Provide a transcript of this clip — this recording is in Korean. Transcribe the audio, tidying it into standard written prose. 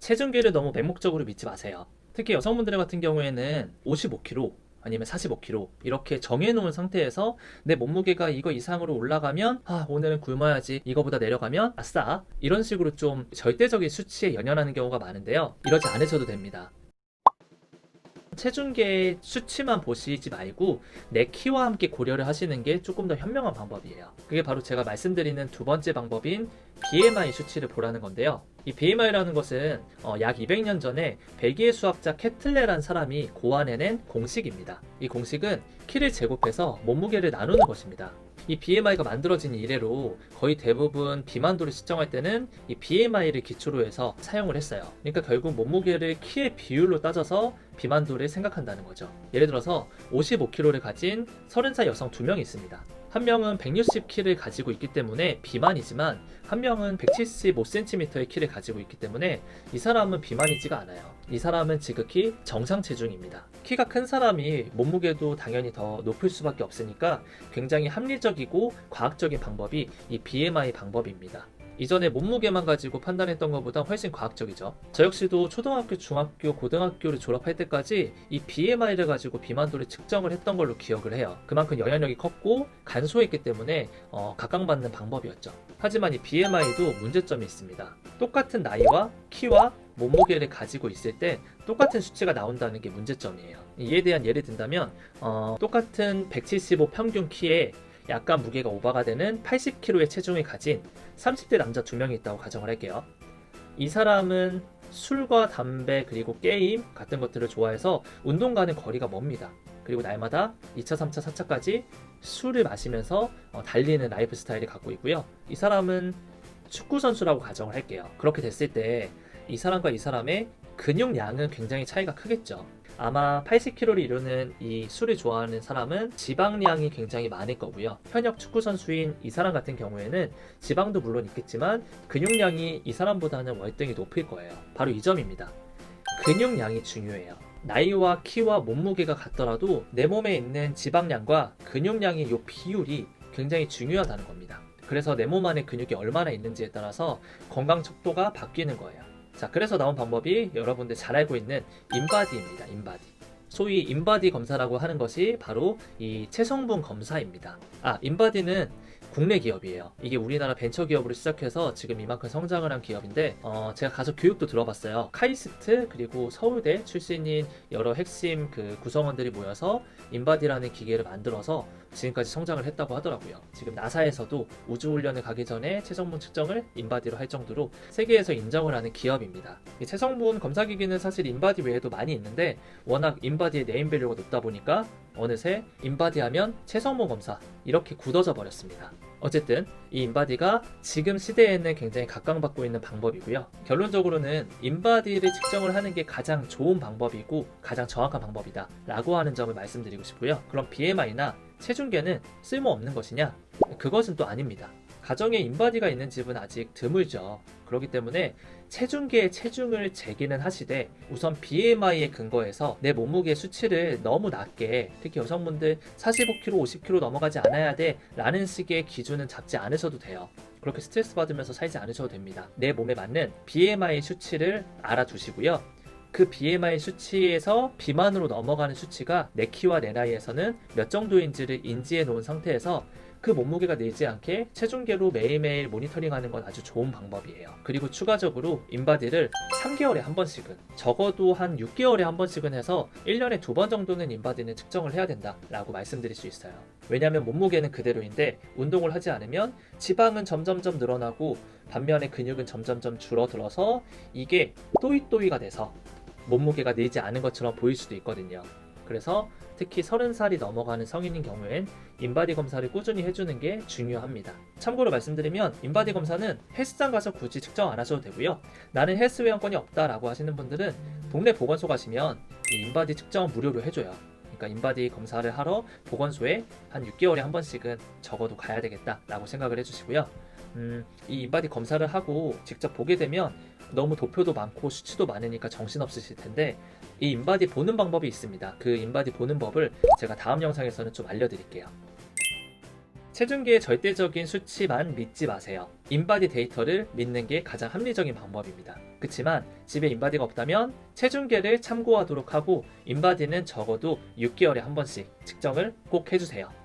체중계를 너무 맹목적으로 믿지 마세요. 특히 여성분들 같은 경우에는 55kg 아니면 45kg 이렇게 정해놓은 상태에서 내 몸무게가 이거 이상으로 올라가면 오늘은 굶어야지, 이거보다 내려가면 아싸, 이런 식으로 좀 절대적인 수치에 연연하는 경우가 많은데요. 이러지 않으셔도 됩니다. 체중계의 수치만 보시지 말고 내 키와 함께 고려를 하시는 게 조금 더 현명한 방법이에요. 그게 바로 제가 말씀드리는 두 번째 방법인 BMI 수치를 보라는 건데요. 이 BMI라는 것은 약 200년 전에 벨기에 수학자 케틀레라는 사람이 고안해낸 공식입니다. 이 공식은 키를 제곱해서 몸무게를 나누는 것입니다. 이 BMI가 만들어진 이래로 거의 대부분 비만도를 측정할 때는 이 BMI를 기초로 해서 사용을 했어요. 그러니까 결국 몸무게를 키의 비율로 따져서 비만도를 생각한다는 거죠. 예를 들어서 55kg를 가진 30살 여성 2명이 있습니다. 한 명은 160kg를 가지고 있기 때문에 비만이지만 한 명은 175cm의 키를 가지고 있기 때문에 이 사람은 비만이지가 않아요. 이 사람은 지극히 정상 체중입니다. 키가 큰 사람이 몸무게도 당연히 더 높을 수밖에 없으니까 굉장히 합리적이고 과학적인 방법이 이 BMI 방법입니다. 이전에 몸무게만 가지고 판단했던 것보다 훨씬 과학적이죠. 저 역시도 초등학교, 중학교, 고등학교를 졸업할 때까지 이 BMI를 가지고 비만도를 측정을 했던 걸로 기억을 해요. 그만큼 영향력이 컸고 간소했기 때문에 각광받는 방법이었죠. 하지만 이 BMI도 문제점이 있습니다. 똑같은 나이와 키와 몸무게를 가지고 있을 때 똑같은 수치가 나온다는 게 문제점이에요. 이에 대한 예를 든다면 똑같은 175 평균 키에 약간 무게가 오버가 되는 80kg의 체중을 가진 30대 남자 2명이 있다고 가정을 할게요. 이 사람은 술과 담배 그리고 게임 같은 것들을 좋아해서 운동 가는 거리가 멉니다. 그리고 날마다 2차, 3차, 4차까지 술을 마시면서 달리는 라이프 스타일을 갖고 있고요. 이 사람은 축구 선수라고 가정을 할게요. 그렇게 됐을 때 이 사람과 이 사람의 근육량은 굉장히 차이가 크겠죠. 아마 80kg를 이루는 이 술을 좋아하는 사람은 지방량이 굉장히 많을 거고요. 현역 축구 선수인 이 사람 같은 경우에는 지방도 물론 있겠지만 근육량이 이 사람보다는 월등히 높을 거예요. 바로 이 점입니다. 근육량이 중요해요. 나이와 키와 몸무게가 같더라도 내 몸에 있는 지방량과 근육량의 이 비율이 굉장히 중요하다는 겁니다. 그래서 내 몸 안에 근육이 얼마나 있는지에 따라서 건강 척도가 바뀌는 거예요. 자, 그래서 나온 방법이 여러분들 잘 알고 있는 인바디입니다. 인바디. 소위 인바디 검사라고 하는 것이 바로 이 체성분 검사입니다. 인바디는 국내 기업이에요. 이게 우리나라 벤처 기업으로 시작해서 지금 이만큼 성장을 한 기업인데 제가 가서 교육도 들어봤어요. 카이스트 그리고 서울대 출신인 여러 핵심 구성원들이 모여서 인바디라는 기계를 만들어서 지금까지 성장을 했다고 하더라고요. 지금 나사에서도 우주훈련을 가기 전에 체성분 측정을 인바디로 할 정도로 세계에서 인정을 하는 기업입니다. 이 체성분 검사기기는 사실 인바디 외에도 많이 있는데 워낙 인바디의 네임밸류가 높다 보니까 어느새 인바디 하면 체성분 검사 이렇게 굳어져 버렸습니다. 어쨌든 이 인바디가 지금 시대에는 굉장히 각광받고 있는 방법이고요. 결론적으로는 인바디를 측정을 하는 게 가장 좋은 방법이고 가장 정확한 방법이다 라고 하는 점을 말씀드리고 싶고요. 그럼 BMI나 체중계는 쓸모없는 것이냐? 그것은 또 아닙니다. 가정에 인바디가 있는 집은 아직 드물죠. 그렇기 때문에 체중계의 체중을 재기는 하시되 우선 BMI에 근거해서 내 몸무게 수치를 너무 낮게, 특히 여성분들 45kg, 50kg 넘어가지 않아야 돼 라는 식의 기준은 잡지 않으셔도 돼요. 그렇게 스트레스 받으면서 살지 않으셔도 됩니다. 내 몸에 맞는 BMI 수치를 알아두시고요. 그 BMI 수치에서 비만으로 넘어가는 수치가 내 키와 내 나이에서는 몇 정도인지를 인지해 놓은 상태에서 그 몸무게가 늘지 않게 체중계로 매일매일 모니터링하는 건 아주 좋은 방법이에요. 그리고 추가적으로 인바디를 3개월에 한 번씩은, 적어도 한 6개월에 한 번씩은 해서 1년에 2번 정도는 인바디는 측정을 해야 된다 라고 말씀드릴 수 있어요. 왜냐하면 몸무게는 그대로인데 운동을 하지 않으면 지방은 점점점 늘어나고 반면에 근육은 점점점 줄어들어서 이게 또이또이가 돼서 몸무게가 늘지 않은 것처럼 보일 수도 있거든요. 그래서 특히 30살이 넘어가는 성인인 경우엔 인바디 검사를 꾸준히 해주는 게 중요합니다. 참고로 말씀드리면 인바디 검사는 헬스장 가서 굳이 측정 안 하셔도 되고요. 나는 헬스 회원권이 없다라고 하시는 분들은 동네 보건소 가시면 이 인바디 측정 무료로 해줘요. 그러니까 인바디 검사를 하러 보건소에 한 6개월에 한 번씩은 적어도 가야 되겠다라고 생각을 해주시고요. 이 인바디 검사를 하고 직접 보게 되면 너무 도표도 많고 수치도 많으니까 정신없으실 텐데 이 인바디 보는 방법이 있습니다. 그 인바디 보는 법을 제가 다음 영상에서는 좀 알려드릴게요. 체중계의 절대적인 수치만 믿지 마세요. 인바디 데이터를 믿는 게 가장 합리적인 방법입니다. 그렇지만 집에 인바디가 없다면 체중계를 참고하도록 하고 인바디는 적어도 6개월에 한 번씩 측정을 꼭 해주세요.